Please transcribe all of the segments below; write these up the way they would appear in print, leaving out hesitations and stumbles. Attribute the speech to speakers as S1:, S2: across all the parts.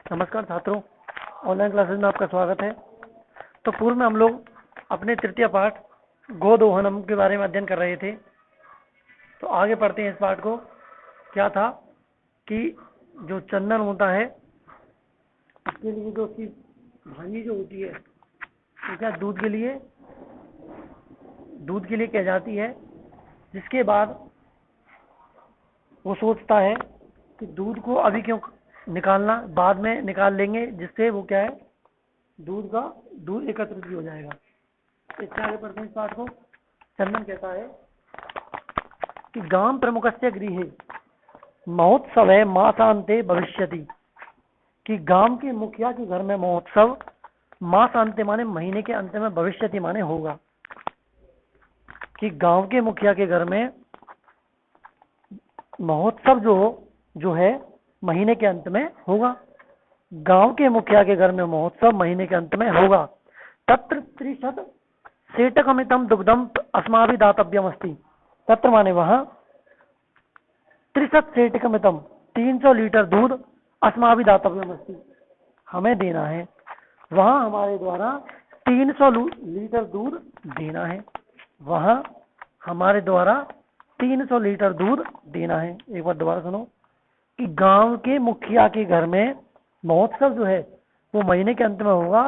S1: नमस्कार छात्रों, online classes में आपका स्वागत है। तो पूर्व में हम लोग अपने तृतीय पाठ गोदोहनम के बारे में अध्ययन कर रहे थे। तो आगे पढ़ते हैं इस पाठ को। क्या था कि जो चंदन होता है उसके लिए जो उसकी भानी जो होती है तो क्या दूध के लिए क्या जाती है, जिसके बाद वो सोचता है कि दूध को अभी क्यों निकालना, बाद में निकाल लेंगे, जिससे वो क्या है दूध एकत्रित भी हो जाएगा। इससे आगे पढ़ते हैं इस पाठ को। चंदन कहता है कि गांव प्रमुखस्य गृहे महोत्सव है मासांते भविष्यति, कि गांव के मुखिया के घर में महोत्सव मासांते माने महीने के अंत में, भविष्यति माने होगा। कि गांव के मुखिया के घर में महोत्सव जो है महीने के अंत में होगा। गांव के मुखिया के घर में महोत्सव महीने के अंत में होगा। तत्र 30 सेटकमितम दुग्धम अस्माभि दातव्यम अस्ति। तत्र माने वहां 30 सेटकमितम 300 लीटर दूध अस्माभि दातव्यम अस्ति, हमें देना है। वहां हमारे द्वारा 300 लीटर दूध देना है। वहां हमारे द्वारा 300 लीटर दूध देना है। एक बार दोबारा सुनो कि गांव के मुखिया के घर में महोत्सव जो है वो महीने के अंत में होगा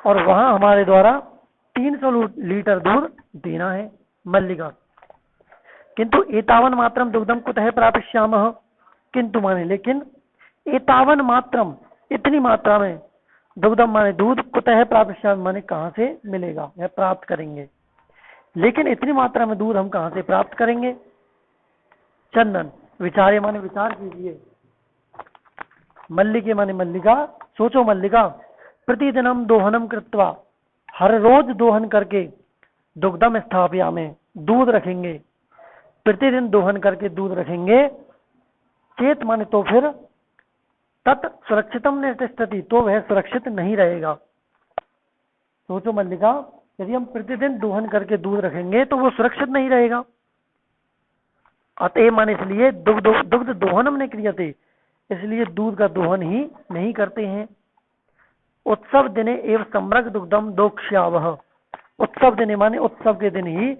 S1: और वहां हमारे द्वारा 300 लीटर दूध देना है। मल्लिका किंतु एतावन मात्रम दुग्धम कुतः प्रापिष्यामः, किंतु माने लेकिन एतावन मात्रम इतनी मात्रा में दुग्धम माने दूध कुतः प्रापिष्यामः माने कहां से मिलेगा या प्राप्त करेंगे। लेकिन इतनी मात्रा में दूध हम कहां से प्राप्त करेंगे। चंदन विचारे माने विचार कीजिए। मल्लिके माने मल्लिका, सोचो मल्लिका। प्रतिदिनम दोहनम कृत्वा, हर रोज दोहन करके, दुग्धम स्थापयामि दूध रखेंगे, प्रतिदिन दोहन करके दूध रखेंगे। चेत माने तो फिर, तत् सुरक्षितम न तिष्ठति तो वह सुरक्षित नहीं रहेगा। सोचो मल्लिका, यदि हम प्रतिदिन दोहन करके दूध रखेंगे तो वो सुरक्षित नहीं रहेगा। अतः माने इसलिए दुग्ध दोहनम नहीं क्रियते, इसलिए दूध का दोहन ही नहीं करते हैं। उत्सव दिने एवं समृग दुग्धम दोक्ष्यावः, उत्सव दिने माने उत्सव के दिन ही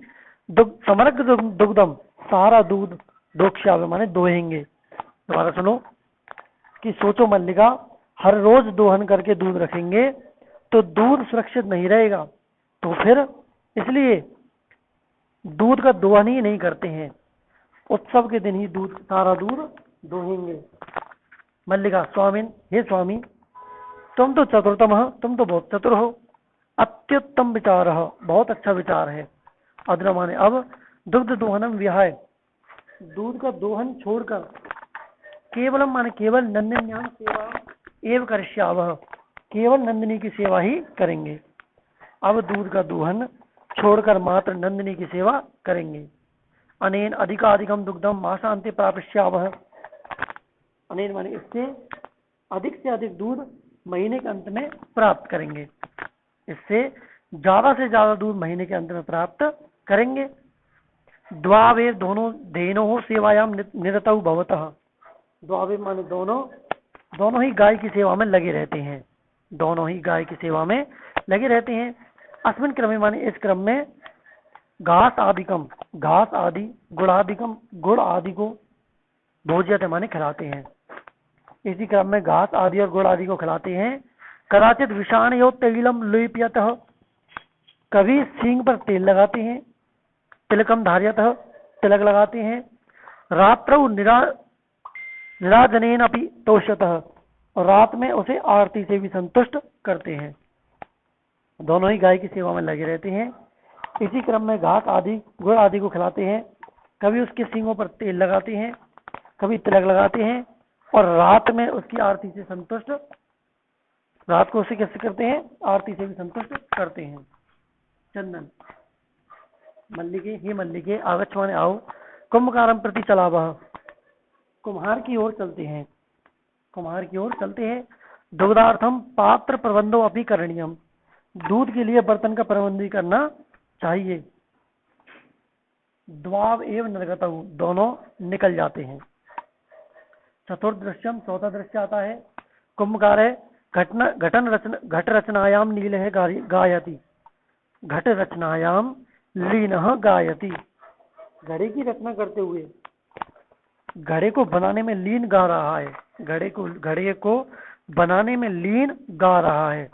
S1: समृग दुग्धम सारा दूध दोक्ष्यावः माने दोहेंगे। दोबारा सुनो कि सोचो मल्लिका, हर रोज दोहन करके दूध रखेंगे तो दूध सुरक्षित नहीं रहेगा, तो फिर इसलिए दूध का दोहन ही नहीं करते हैं। उत्सव के दिन ही सारा दूध दोहेंगे। मल्लिका स्वामिन, हे स्वामी, तुम तो चतुरतम, तुम तो बहुत चतुर हो। अत्युत्तम विचार, बहुत अच्छा विचार है। अधुना माने अब, दुग्ध दोहनम विहाय, दूध का दोहन छोड़कर, केवलम माने केवल नंदिन्यां सेवा एवं करिष्यावः, केवल नंदिनी की सेवा ही करेंगे। अब दूध का दोहन छोड़कर मात्र नंदिनी की सेवा करेंगे। अनेन अधिकाधिकम दुग्धम मासांते प्रापिष्यावः, अनेन माने इससे अधिक से अधिक दूध महीने के अंत में प्राप्त करेंगे। इससे ज्यादा से ज्यादा दूध महीने के अंत में प्राप्त करेंगे। द्वावे दोनों धेनो सेवायाम निरतौ भवतः, द्वावे माने दोनों ही गाय की सेवा में लगे रहते हैं। दोनों ही गाय की सेवा में लगे रहते हैं। अस्मिन क्रमे माने इस क्रम में, घास आदिकम घास आदि, गुड़ादिकम गुड़ आदि को, भोज्यते माने खिलाते हैं। इसी क्रम में घास आदि और गुड़ आदि को खिलाते हैं। कदाचित विषाणयो तैलम लेप्यतः, कभी सींग पर तेल लगाते हैं। तिलकम धार्यतः, तिलक लगाते हैं। रात्रौ निराजनेन अपि तोष्यतः, और रात में उसे आरती से भी संतुष्ट करते हैं। दोनों ही गाय की सेवा में लगे रहते हैं। इसी क्रम में घास आदि गुड़ आदि को खिलाते हैं। कभी उसके सींगों पर तेल लगाते हैं, कभी तिलक लगाते हैं, और रात में उसकी आरती से संतुष्ट, रात को उसे कैसे करते हैं, आरती से भी संतुष्ट करते हैं। चंदन मल्लिके, हे मल्लिके, आगच्छ माने आओ, कुंभकारम प्रति चलावः, कुम्हार की ओर चलते हैं। कुम्हार की ओर चलते हैं। दुग्धार्थम पात्र प्रबंधो अपि करणीयम, दूध के लिए बर्तन का प्रबंध भी करना चाहिए। द्वाव एवं निर्गतौ, दोनों निकल जाते हैं। चतुर्थ दृश्यम, चौथा दृश्य आता है। कुंभकार है, घट रचनायाम नीलः गायति। घट रचनायाम लीनः गायति। घड़े की रचना करते हुए घड़े को बनाने में लीन गा रहा है। घड़े को बनाने में लीन गा रहा है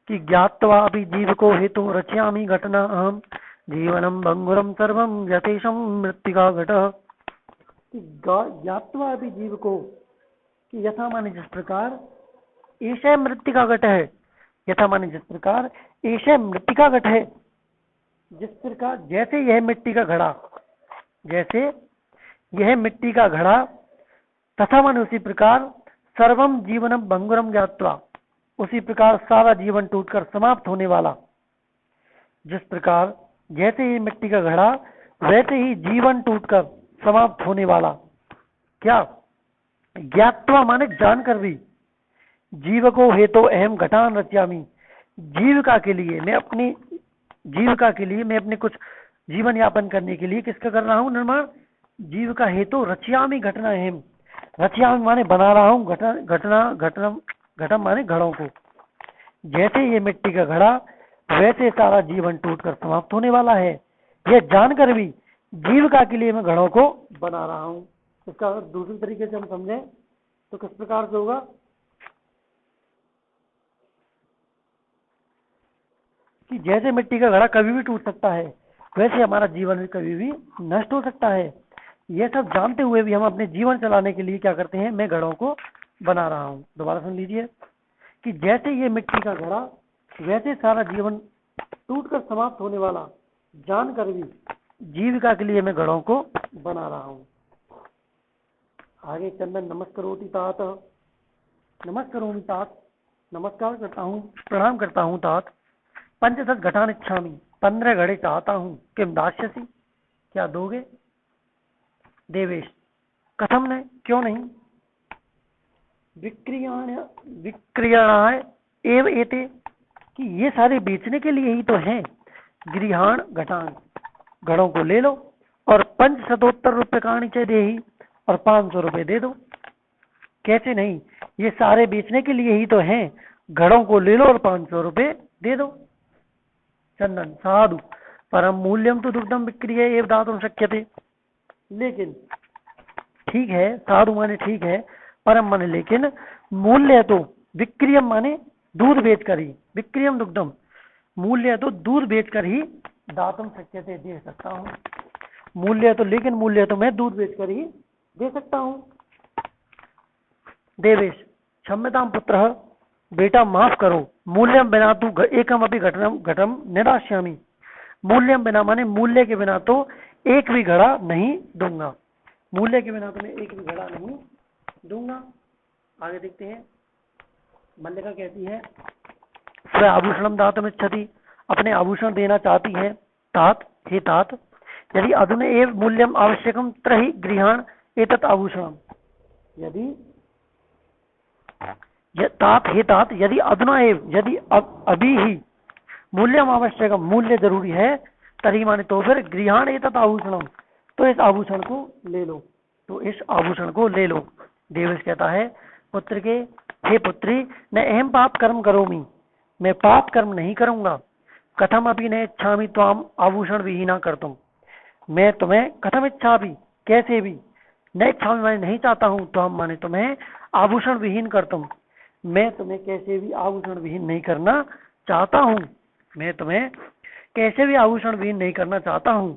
S1: कि ज्ञात्वा अपि जीवको हेतु रचयामि घटना अहम जीवनम भंगुरम सर्वम यथेशम मृत्तिका घटः। ज्ञात्वा अपि जीवको कि यथा माने जिस प्रकार ऐसे मृत्तिका घट है। यथा माने जिस प्रकार ऐसे मृत्तिका घट है। जिस प्रकार जैसे यह मिट्टी का घड़ा, जैसे यह मिट्टी का घड़ा, तथा माने उसी प्रकार सर्वम जीवनम भंगुरम ज्ञात्वा, उसी प्रकार सारा जीवन टूटकर समाप्त होने वाला। जिस प्रकार जैसे ही मिट्टी का घड़ा, वैसे ही जीवन टूटकर समाप्त होने वाला। क्या? ज्ञात्वा माने जानकर भी। जीव को हेतु अहम घटान रच्यामि, जीविका के लिए मैं अपने कुछ जीवन यापन करने के लिए किसका कर रहा हूं निर्माण? जीविका हेतु रच्यामि घटना अहम। रच्यामि माने बना रहा हूं, घटम माने घड़ों को। जैसे ये मिट्टी का घड़ा, वैसे सारा जीवन टूटकर समाप्त होने वाला है। यह जानकर भी जीविका के लिए मैं घड़ों को बना रहा हूं। इसका दूसरे तरीके से हम समझें तो किस प्रकार से होगा कि जैसे मिट्टी का घड़ा कभी भी टूट सकता है, वैसे हमारा जीवन भी कभी भी नष्ट हो सकता है। यह सब जानते हुए भी हम अपने जीवन चलाने के लिए क्या करते हैं? मैं घड़ों को बना रहा हूं। दोबारा सुन लीजिए कि जैसे ये मिट्टी का घड़ा, वैसे सारा जीवन टूटकर समाप्त होने वाला। जानकर भी जीविका के लिए मैं घड़ों को बना रहा हूं। आगे चंदन नमस्करोति तात, नमस्करोमि तात, नमस्कार करता हूं, प्रणाम करता हूं तात। पंचदश घटान इच्छामि, 15 घड़े चाहता हूं। किम दास्यसि, क्या दोगे? देवेश, कथम न, क्यों नहीं। विक्रियणाय एव एते, कि ये सारे बेचने के लिए ही तो हैं। गृहाण घटान, घड़ों को ले लो और 500 रुपये काणी च देही, और 500 रुपये दे दो। कैसे नहीं, ये सारे बेचने के लिए ही तो हैं। घड़ों को ले लो और 500 रुपये दे दो। चंदन, साधु परम मूल्यम तो दुग्धम विक्रिय एव दातुं शक्यते। लेकिन ठीक है, साधु माने ठीक है, परम माने लेकिन, मूल्य तो विक्रियम माने दूध बेचकर ही, विक्रियम दुग्धम, मूल्य तो दूध बेचकर ही दातुं शक्यते, दे सकता हूँ। मूल्य तो, लेकिन मूल्य तो मैं दूध बेचकर ही दे सकता हूँ। देवेश, क्षम्यतां पुत्रः, बेटा माफ करो। मूल्यम बिना तू एकम अपि घटम निदास्यामि। मूल्यम बिना माने मूल्य के बिना तो एक भी घड़ा नहीं दूंगा। मूल्य के बिना तो मैं एक भी घड़ा नहीं दूंगा। आगे देखते हैं। मल्लिका कहती है स्व आभूषणम दातुम इच्छति, अपने आभूषण देना चाहती है। तात, हे तात, यदि अधुना एव मूल्यम आवश्यकम त्रहि गृहाण एतत् आभूषणम। यदि तात, हे तात, यदि अधुना एव, यदि अभी ही मूल्यम आवश्यकम, मूल्य जरूरी है, तरी माने तो फिर गृहाण एतत् आभूषणम, तो इस आभूषण को ले लो, तो इस आभूषण को ले लो। देवेश कहता है पुत्र के, हे पुत्री, न अहम पाप कर्म करोमि, मैं पाप कर्म नहीं करूंगा। कथम अपि न इच्छामि त्वाम आभूषण विहीना कर्तुम, मैं तुम्हें कथम इच्छा भी, कैसे भी, न इच्छामि माने नहीं चाहता हूं, त्वाम माने तुम्हें, आभूषण विहीन कर्तुम, मैं तुम्हें कैसे भी आभूषण विहीन नहीं करना चाहता हूं। मैं तुम्हें कैसे भी आभूषण विहीन नहीं करना चाहता हूं।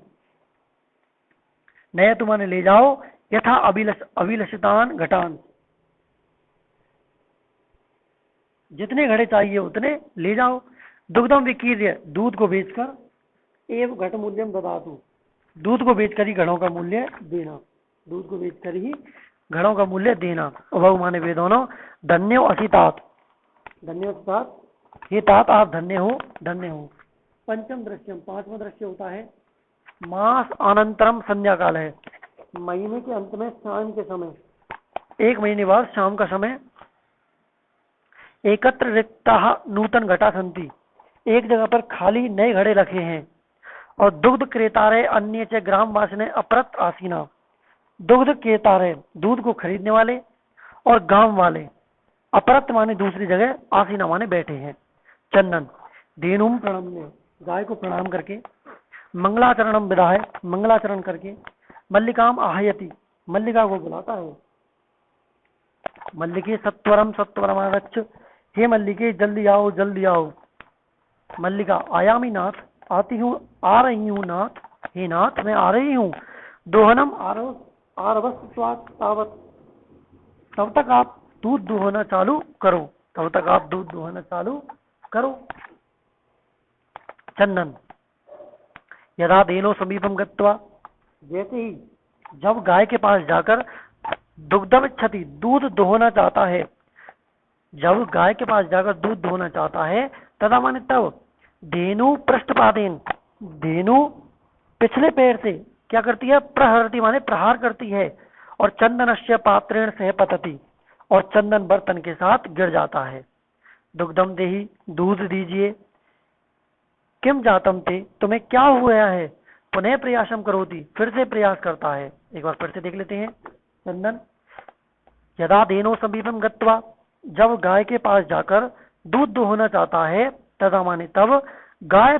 S1: नया तुम्हारे ले जाओ यथा अभिलषितान घटान, जितने घड़े चाहिए उतने ले जाओ। दुग्धम विकीर्य, दूध को बेचकर, एव घट मूल्यम ददातु, दूध को बेचकर ही घड़ों का मूल्य देना, दूध को बेचकर ही घड़ों का मूल्य देना। उभौ माने वे दोनों, धन्यो असि तात, धन्यो तात, हे तात आप धन्य हो, धन्य हो। पंचम दृश्यम, 5वां दृश्य होता है मास अनंतरम संध्या काल है, महीने के अंत में शाम के समय, 1 महीने बाद शाम का समय। एकत्र रिक्ता नूतन घटा संति, एक जगह पर खाली नए घड़े रखे हैं। और दुग्ध क्रेतारे अन्य च ग्राम वासिने अप्रत आसीना, दुग्ध क्रेतारे दूध को खरीदने वाले और गांव वाले, अपरत माने दूसरी जगह, आसीना माने बैठे हैं। चंदन धेनुम प्रणम्य, गाय को प्रणाम करके, मंगलाचरणम विदाय, मंगलाचरण करके, मल्लिकाम आहयति, मल्लिका को बुलाता है, मल्लिके सत्वरम सत्वरम आगच्छ, हे मल्लिके जल्दी आओ जल्दी आओ। मल्लिका आयामी नाथ, आती हूँ, आ रही हूँ नाथ, हे नाथ मैं आ रही हूँ। दोहनम आरवस्वात् तावत्, तब तक आप दूध दुहना चालू करो, तब तक आप दूध दुहना चालू करो। चंदन यदा धेनो समीपम गत्वा, जैसे ही जब गाय के पास जाकर दुग्धम इच्छति, दूध दोहना चाहता है, जब गाय के पास जाकर दूध दोहना चाहता है, तदा माने तब, धेनु पृष्ठपादेन, धेनु पिछले पैर से क्या करती है, प्रहरती माने प्रहार करती है, और चंदनस्य पात्रेण सह पतति, और चंदन बर्तन के साथ गिर जाता है। दुग्धम देहि, दूध दीजिए, किम जातम ते, तुम्हें क्या हुआ है, पुनः प्रयासम करोति, फिर से प्रयास करता है। एक बार फिर से देख लेते हैं। चंदन यदा धेनो समीपम गत्वा, जब गाय के पास जाकर दूध दोहना चाहता है, तदा माने तब, गाय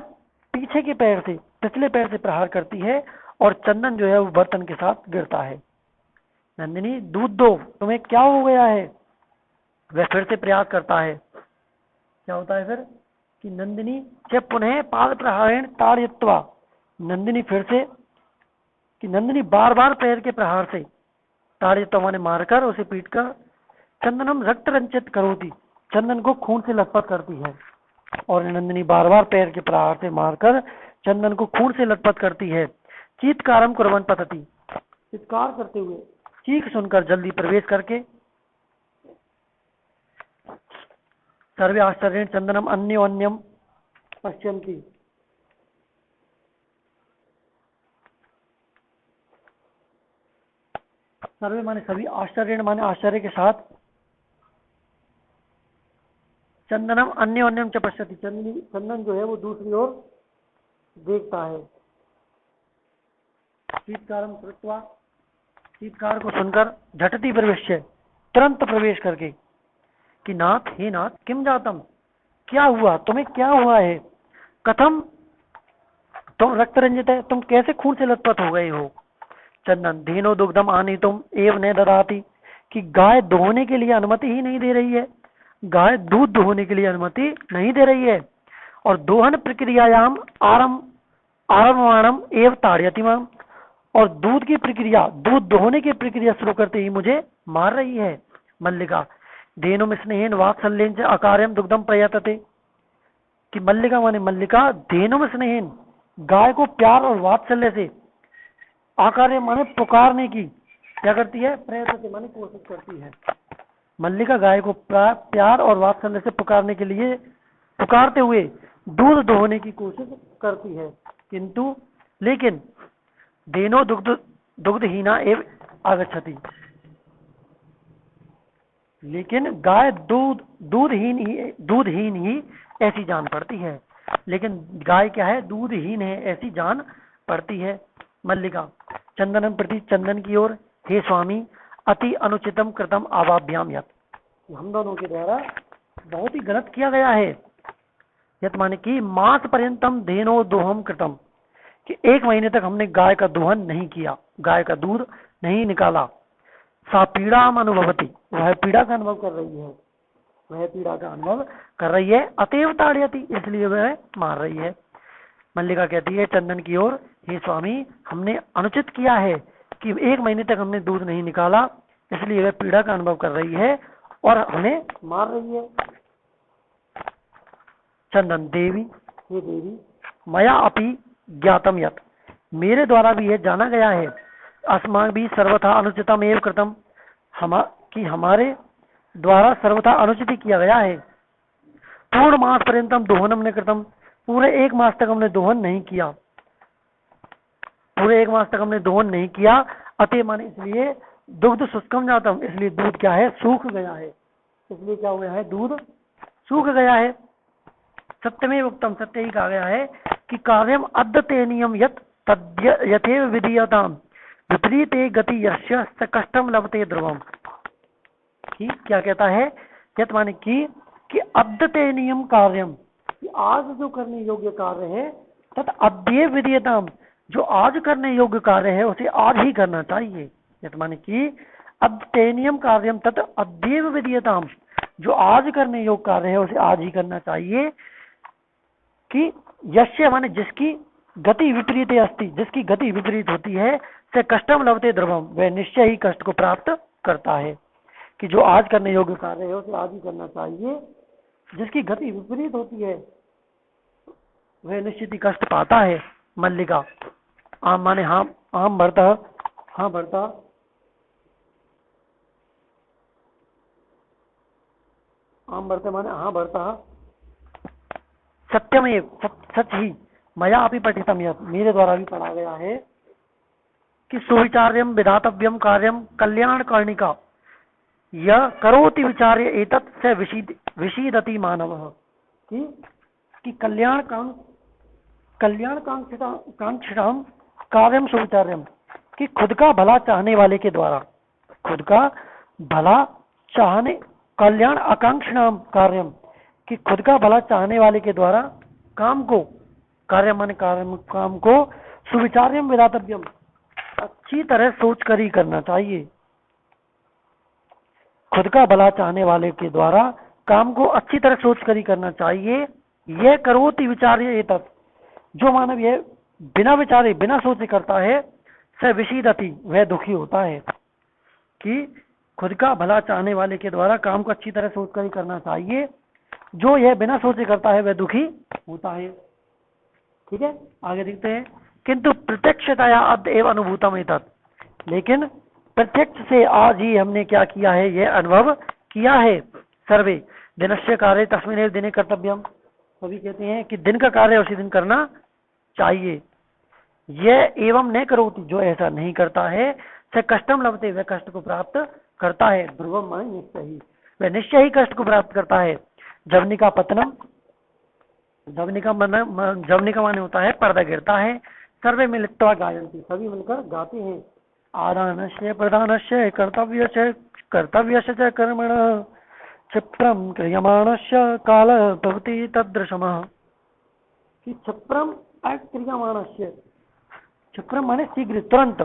S1: पीछे के पैर से, पिछले पैर से प्रहार करती है, और चंदन जो है वो बर्तन के साथ गिरता है। नंदिनी दूध दो, तुम्हें क्या हो गया है, वह फिर से प्रयास करता है। क्या होता है फिर कि नंदिनी जब पुनः पाद प्रहारेण ताड़यित्वा, नंदिनी फिर से, कि नंदिनी बार बार पैर के प्रहार से, ताड़यित्वा माने मारकर, उसे पीटकर, चंदनम रक्त रंचित करोति, चंदन को खून से लथपथ करती है। और नंदिनी बार बार पैर के प्रहार से मारकर चंदन को खून से लथपथ करती है। चीत्कारम कुर्वन् पतति, चित्कार करते हुए, चीख सुनकर जल्दी प्रवेश करके, सर्वे आश्चर्येण चंदनम अन्योन्यम पश्यन्ति, सर्वे माने सभी, आश्चर्येण माने आश्चर्य के साथ, चंदनम अन्योन्यम च पश्यति, चंदन जो है वो दूसरी ओर देखता है। चीत्कारम कृत्वा, चीत्कार को सुनकर, झटति प्रवेश्य, तुरंत प्रवेश करके, कि नाथ हे नाथ किम जातम, क्या हुआ, तुम्हें क्या हुआ है, कथम तुम रक्त रंजित है, तुम कैसे खून से लथपथ हो गए हो। चंदन धेनो दुग्धम आनीतुम एव न ददाति, कि गाय दोहने के लिए अनुमति ही नहीं दे रही है, गाय दूध दोहने के लिए अनुमति नहीं दे रही है, और दोहन प्रक्रियायाम आरम्भमाणम एव ताड़यति माम, और दूध की प्रक्रिया, दूध दोहने की प्रक्रिया शुरू करते ही मुझे मार रही है। मल्लिका धेनुम स्नेहेन वात्सल्येन च अकार्यम दुग्धम प्रयतते, कि मल्लिका माने मल्लिका, धेनुम स्नेहेन, गाय को प्यार और वात्सल्य से, आकार्य माने पुकारने की, क्या करती है, प्रयतते माने कोशिश करती है। मल्लिका गाय को प्यार और वात्सल्य से पुकारने के लिए, पुकारते हुए दूध दोहने की कोशिश करती है, किंतु लेकिन धेनो दुग्धहीना एव आगच्छति, लेकिन गाय दूधहीन ही ऐसी जान पड़ती है, लेकिन गाय क्या है, दूधहीन है ऐसी जान पड़ती है। मल्लिका चंदनम प्रति, चंदन की ओर, हे स्वामी अति अनुचितम कृतम आवाभ्याम यत, हम दोनों के द्वारा बहुत ही गलत किया गया है। यत माने कि मास पर्यंतम धेनो दोहम कृतम, कि 1 महीने तक हमने गाय का दोहन नहीं किया, गाय का दूध नहीं निकाला। सा पीड़ा अनुभवती, वह पीड़ा का अनुभव कर रही है, वह पीड़ा का अनुभव कर रही है। अतएव ताड़यति, इसलिए वह मार रही है। मल्लिका कहती है चंदन की ओर, हे स्वामी हमने अनुचित किया है कि 1 महीने तक हमने दूध नहीं निकाला, इसलिए वह पीड़ा का अनुभव कर रही है और हमें मार रही है। चंदन देवी, हे देवी, मया अपि ज्ञातम यत, मेरे द्वारा भी यह जाना गया है, अस्माकं भी सर्वथा अनुचितम एव कृतम, कि हमारे द्वारा सर्वथा अनुचित किया गया है। पूर्ण मास पर्यंतम दोहनम न कृतम, पूरे 1 मास तक हमने दोहन नहीं किया, पूरे 1 मास तक हमने दोहन नहीं किया। अतः माने इसलिए दुग्ध शुष्कम जातम, इसलिए दूध क्या है, सूख गया है, इसलिए क्या हुआ है, दूध सूख गया है। सत्यमेव उक्तम, सत्य ही कहा गया है कि कार्यम अद्यतेनियम यत तद्य यथेव विधीयताम विपरीते गति यस्य स कष्टम लभते ध्रुवम, कि क्या कहता है, यत माने कि अद्यतेनियम कार्यम, कि आज जो करने योग्य कार्य है, तत् अद्य विधीयताम, जो आज करने योग्य कार्य है उसे आज ही करना चाहिए। यत माने कि अद्यतेनियम कार्यम तत् अद्य विधीयताम, जो आज करने योग्य कार्य है उसे आज ही करना चाहिए। कि यस्य माने जिसकी गति विपरीत अस्ति, जिसकी गति विपरीत होती है, से कष्टम लभते ध्रुवम, वह निश्चय ही कष्ट को प्राप्त करता है। कि जो आज करने योग्य कार्य है उसे आज ही करना चाहिए, जिसकी गति विपरीत होती है वह निश्चित ही कष्ट पाता है। मल्लिका आम माने आम भरता, हाँ भरता, आम भरते माने हाँ भरता, सत्यमेव सच ही, मया अपि पठितम यत्, मेरे द्वारा भी पढ़ा गया है कि सुविचार्यम विधातव्यम कार्यम कल्याण कर्णिका, यह करोति विचार्य एतत् स विषीदति मानवः। कि कल्याणकांक्षिताम कार्यम सुविचार्यम, कि खुद का भला चाहने वाले के द्वारा, खुद का भला चाहने, कल्याण आकांक्षिणाम कार्यम, कि खुद का भला चाहने वाले के द्वारा काम को, कार्य माने काम को, सुविचार्यम विधातव्यम, अच्छी तरह सोच कर ही करना चाहिए। खुद का भला चाहने वाले के द्वारा काम को अच्छी तरह सोच कर ही करना चाहिए। यह करोति विचार्य एतत्, जो मानव यह बिना विचारे बिना सोचे करता है, स विषीदति, वह दुखी होता है। कि खुद का भला चाहने वाले के द्वारा काम को अच्छी तरह सोच कर ही करना चाहिए, जो यह बिना सोचे करता है वह दुखी होता है। ठीक है, आगे देखते हैं। किंतु प्रत्यक्षतया अद्य एव अनुभूतम एतत्, लेकिन प्रत्यक्ष से आज ही हमने क्या किया है, यह अनुभव किया है। सर्वे दिनस्य कार्य तस्मिन् दिने कर्तव्यम, सभी कहते हैं कि दिन का कार्य उसी दिन करना चाहिए। यह एवं न करोति, जो ऐसा नहीं करता है, से कष्टम लभते, वह कष्ट को प्राप्त करता है। ध्रुवम माने निश्चय ही, वह निश्चय ही कष्ट को प्राप्त करता है। जवनिका पतनम, जवनिका माने होता है पर्दा गिरता है। सर्वे मिलित्वा गायन्ति, सभी मिलकर गाते हैं। आदानस्य प्रदानस्य कर्तव्यस्य च कर्मणः क्षिप्रम क्रियमाणस्य कालः भवति तदृशमः। कि क्षिप्रम अक्रियमाणस्य, क्षिप्रम माने शीघ्र, तुरंत,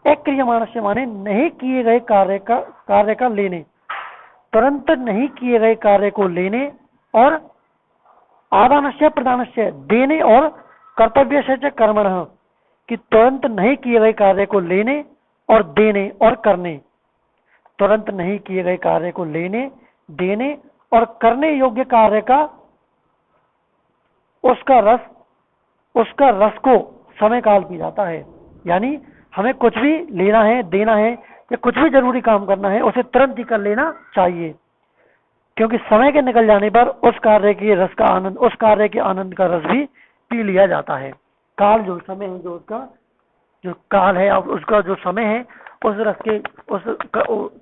S1: एक क्रियमाणस्य माने नहीं किए गए कार्य का लेने, तुरंत नहीं किए गए कार्य को लेने, और आदानस्य प्रदानस्य, देने, और कर्तव्यस्य च कर्मणः, कि तुरंत नहीं किए गए कार्य को लेने और देने और करने, तुरंत नहीं किए गए कार्य को लेने, देने और करने योग्य कार्य का उसका रस को समय काल पी जाता है। यानी हमें कुछ भी लेना है, देना है, या कुछ भी जरूरी काम करना है, उसे तुरंत ही कर लेना चाहिए, क्योंकि समय के निकल जाने पर उस कार्य के रस का आनंद, उस कार्य के आनंद का रस भी पी लिया जाता है। काल जो समय है, जो उसका जो काल है, अब उसका जो समय है, उस रस के, उस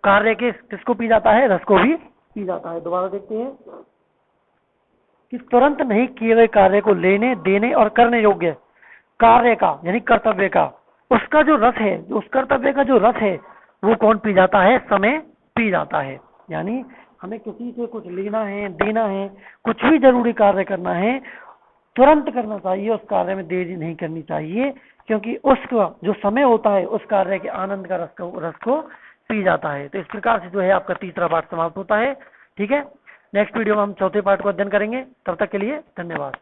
S1: कार्य के किसको पी जाता है, रस को भी पी जाता है। दोबारा देखते हैं कि तुरंत नहीं किए गए कार्य को लेने, देने और करने योग्य कार्य का, यानी कर्तव्य का, उसका जो रस है, जो उस कर्तव्य का जो रस है, वो कौन पी जाता है, समय पी जाता है। यानी हमें किसी से कुछ लेना है, देना है, कुछ भी जरूरी कार्य करना है, तुरंत करना चाहिए, उस कार्य में देरी नहीं करनी चाहिए, क्योंकि उसका जो समय होता है उस कार्य के आनंद का रस को पी जाता है। तो इस प्रकार से जो है आपका तीसरा पाठ समाप्त होता है। ठीक है, नेक्स्ट वीडियो में हम चौथे पाठ को अध्ययन करेंगे। तब तक के लिए धन्यवाद।